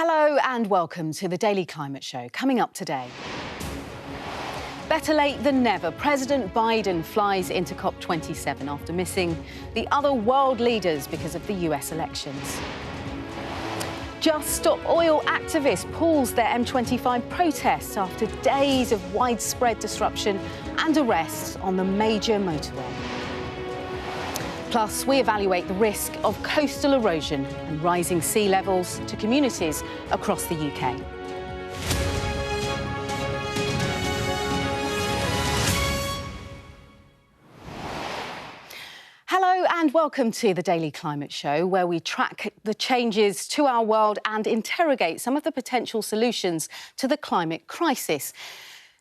Hello and welcome to the Daily Climate Show. Coming up today. Better late than never, President Biden flies into COP27 after missing the other world leaders because of the US elections. Just Stop Oil activists pulls their M25 protests after days of widespread disruption and arrests on the major motorway. Plus, we evaluate the risk of coastal erosion and rising sea levels to communities across the UK. Hello and welcome to the Daily Climate Show, where we track the changes to our world and interrogate some of the potential solutions to the climate crisis.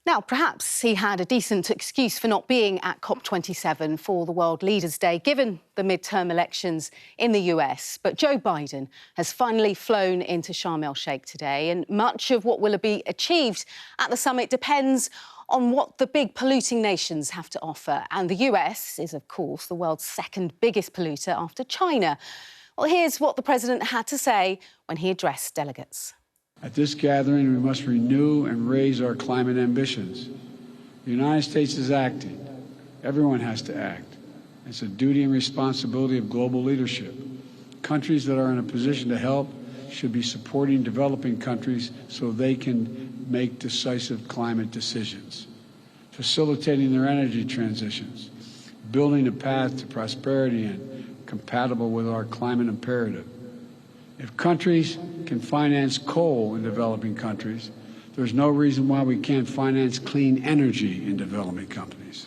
Now, perhaps he had a decent excuse for not being at COP27 for the World Leaders' Day, given the midterm elections in the US. But Joe Biden has finally flown into Sharm el-Sheikh today, and much of what will be achieved at the summit depends on what the big polluting nations have to offer. And the US is, of course, the world's second biggest polluter after China. Well, here's what the president had to say when he addressed delegates. At this gathering, we must renew and raise our climate ambitions. The United States is acting. Everyone has to act. It's a duty and responsibility of global leadership. Countries that are in a position to help should be supporting developing countries so they can make decisive climate decisions, facilitating their energy transitions, building a path to prosperity and compatible with our climate imperative. If countries can finance coal in developing countries, there's no reason why we can't finance clean energy in developing countries.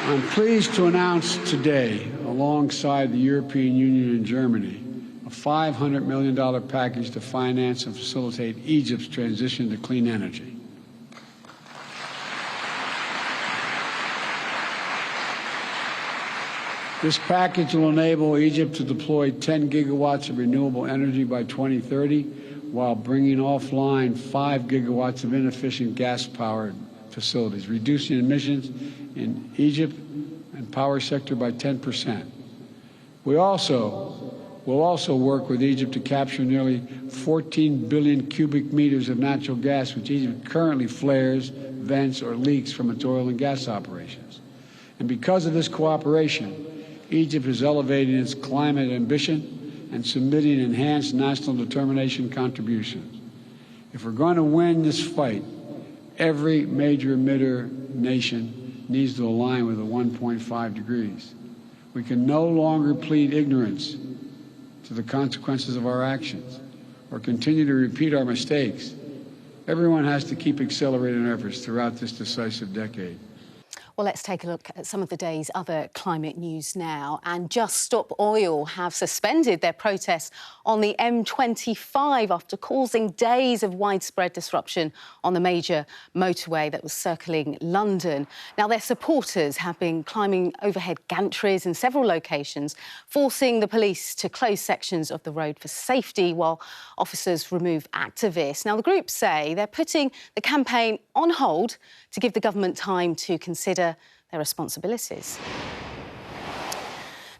I'm pleased to announce today, alongside the European Union and Germany, a $500 million package to finance and facilitate Egypt's transition to clean energy. This package will enable Egypt to deploy 10 gigawatts of renewable energy by 2030, while bringing offline 5 gigawatts of inefficient gas-powered facilities, reducing emissions in Egypt and power sector by 10%. We will also work with Egypt to capture nearly 14 billion cubic meters of natural gas, which Egypt currently flares, vents, or leaks from its oil and gas operations. And because of this cooperation, Egypt is elevating its climate ambition and submitting enhanced national determination contributions. If we're going to win this fight, every major emitter nation needs to align with the 1.5 degrees. We can no longer plead ignorance to the consequences of our actions or continue to repeat our mistakes. Everyone has to keep accelerating efforts throughout this decisive decade. Well, let's take a look at some of the day's other climate news now. And Just Stop Oil have suspended their protests on the M25 after causing days of widespread disruption on the major motorway that was circling London. Now, their supporters have been climbing overhead gantries in several locations, forcing the police to close sections of the road for safety while officers remove activists. Now, the group say they're putting the campaign on hold to give the government time to consider their responsibilities.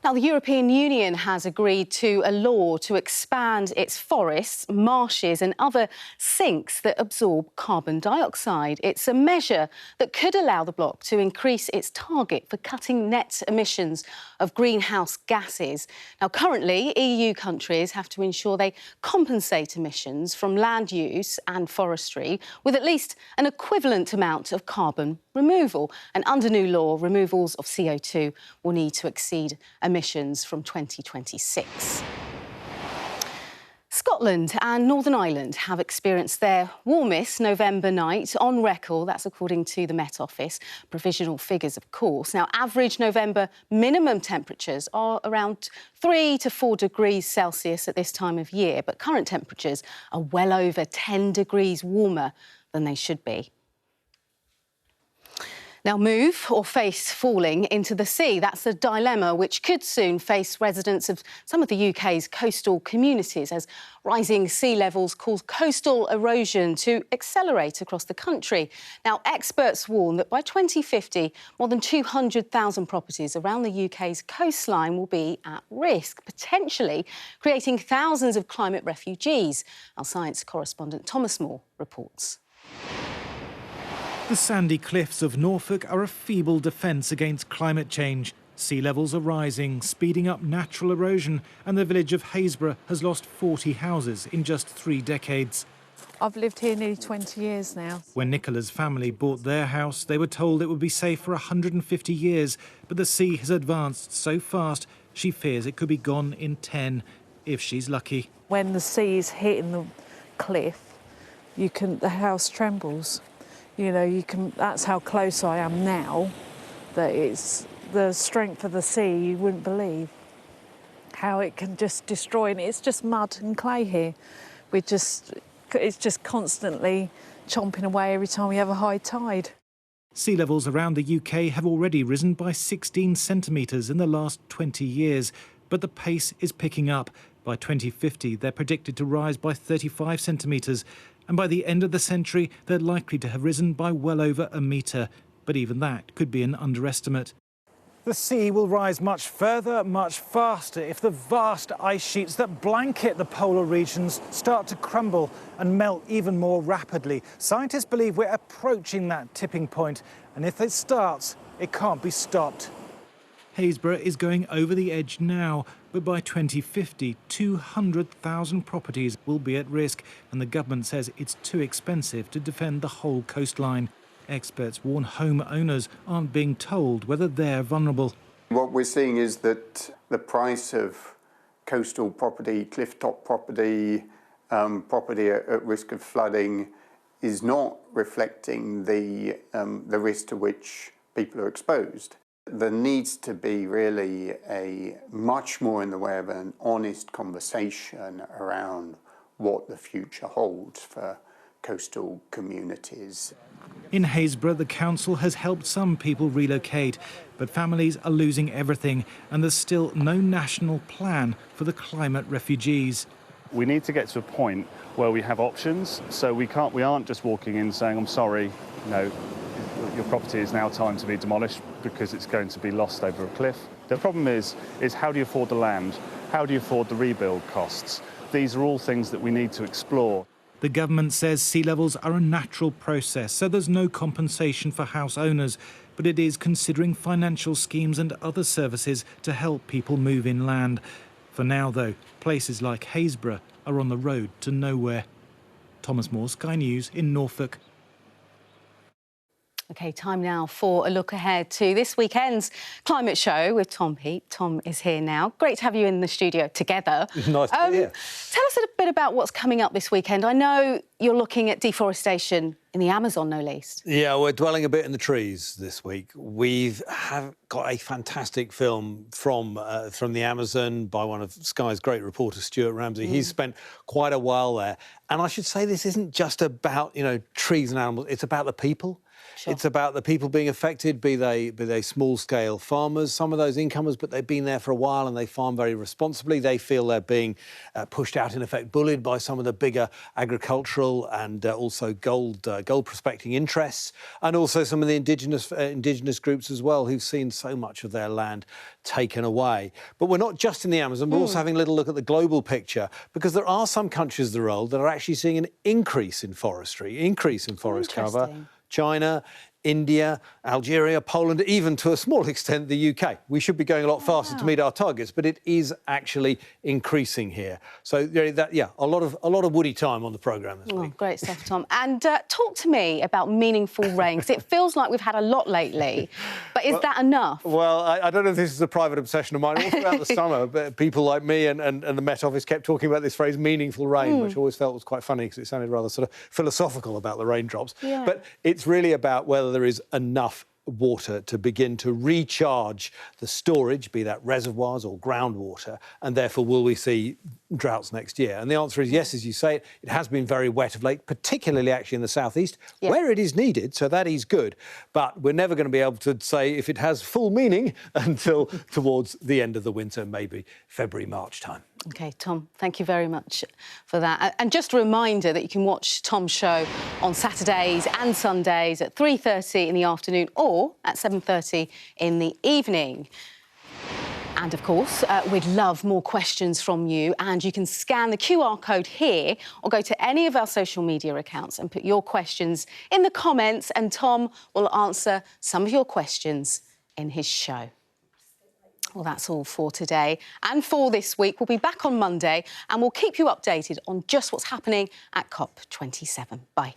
Now, the European Union has agreed to a law to expand its forests, marshes and other sinks that absorb carbon dioxide. It's a measure that could allow the bloc to increase its target for cutting net emissions of greenhouse gases. Now, currently, EU countries have to ensure they compensate emissions from land use and forestry with at least an equivalent amount of carbon removal. And under new law, removals of CO2 will need to exceed emissions from 2026. Scotland and Northern Ireland have experienced their warmest November night on record. That's according to the Met Office. Provisional figures, of course. Now, average November minimum temperatures are around 3 to 4 degrees Celsius at this time of year, but current temperatures are well over 10 degrees warmer than they should be. Now, move or face falling into the sea. That's a dilemma which could soon face residents of some of the UK's coastal communities as rising sea levels cause coastal erosion to accelerate across the country. Now, experts warn that by 2050, more than 200,000 properties around the UK's coastline will be at risk, potentially creating thousands of climate refugees. Our science correspondent Thomas Moore reports. The sandy cliffs of Norfolk are a feeble defence against climate change. Sea levels are rising, speeding up natural erosion, and the village of Haysborough has lost 40 houses in just 3 decades. I've lived here nearly 20 years now. When Nicola's family bought their house, they were told it would be safe for 150 years, but the sea has advanced so fast, she fears it could be gone in 10, if she's lucky. When the sea is hitting the cliff, the house trembles. You know, that's how close I am now, that it's the strength of the sea, you wouldn't believe how it can just destroy. And it's just mud and clay here. It's just constantly chomping away every time we have a high tide. Sea levels around the UK have already risen by 16 centimetres in the last 20 years, but the pace is picking up. By 2050, they're predicted to rise by 35 centimetres, and by the end of the century, they're likely to have risen by well over a metre. But even that could be an underestimate. The sea will rise much further, much faster if the vast ice sheets that blanket the polar regions start to crumble and melt even more rapidly. Scientists believe we're approaching that tipping point, and if it starts, it can't be stopped. Haysborough is going over the edge now, but by 2050, 200,000 properties will be at risk, and the government says it's too expensive to defend the whole coastline. Experts warn homeowners aren't being told whether they're vulnerable. What we're seeing is that the price of coastal property, cliff-top property, property at risk of flooding is not reflecting the risk to which people are exposed. There needs to be really a much more in the way of an honest conversation around what the future holds for coastal communities. In Haysborough, the council has helped some people relocate, but families are losing everything, and there's still no national plan for the climate refugees. We need to get to a point where we have options, so we aren't just walking in saying, I'm sorry, your property is now time to be demolished because it's going to be lost over a cliff. The problem is how do you afford the land? How do you afford the rebuild costs? These are all things that we need to explore. The government says sea levels are a natural process, so there's no compensation for house owners, but it is considering financial schemes and other services to help people move inland. For now, though, places like Haysborough are on the road to nowhere. Thomas Moore, Sky News in Norfolk. OK, time now for a look ahead to this weekend's climate show with Tom Heat. Tom is here now. Great to have you in the studio together. Nice to be here. Tell us a bit about what's coming up this weekend. I know you're looking at deforestation in the Amazon, no least. Yeah, we're dwelling a bit in the trees this week. We've got a fantastic film from the Amazon by one of Sky's great reporters, Stuart Ramsey. He's spent quite a while there. And I should say this isn't just about, trees and animals. It's about the people. Sure. It's about the people being affected, be they small-scale farmers, some of those incomers, but they've been there for a while and they farm very responsibly. They feel they're being pushed out, in effect, bullied by some of the bigger agricultural and also gold prospecting interests, and also some of the indigenous groups as well, who've seen so much of their land taken away. But we're not just in the Amazon, we're also having a little look at the global picture, because there are some countries of the world that are actually seeing an increase in forestry, increase in forest cover. China, India, Algeria, Poland, even to a small extent the UK. We should be going a lot faster to meet our targets, but it is actually increasing here. So a lot of woody time on the programme this week. Great stuff, Tom. And talk to me about meaningful rain, because it feels like we've had a lot lately. But is that enough? Well, I don't know if this is a private obsession of mine. All throughout the summer, but people like me and the Met Office kept talking about this phrase, meaningful rain, which I always felt was quite funny because it sounded rather sort of philosophical about the raindrops. Yeah. But it's really about whether there is enough water to begin to recharge the storage, be that reservoirs or groundwater, and therefore will we see droughts next year? And the answer is yes, as you say, it has been very wet of late, particularly actually in the southeast, where it is needed, so that is good. But we're never going to be able to say if it has full meaning until towards the end of the winter, maybe February, March time. OK, Tom, thank you very much for that. And just a reminder that you can watch Tom's show on Saturdays and Sundays at 3:30 in the afternoon or at 7:30 in the evening. And, of course, we'd love more questions from you, and you can scan the QR code here or go to any of our social media accounts and put your questions in the comments, and Tom will answer some of your questions in his show. Well, that's all for today and for this week. We'll be back on Monday and we'll keep you updated on just what's happening at COP27. Bye.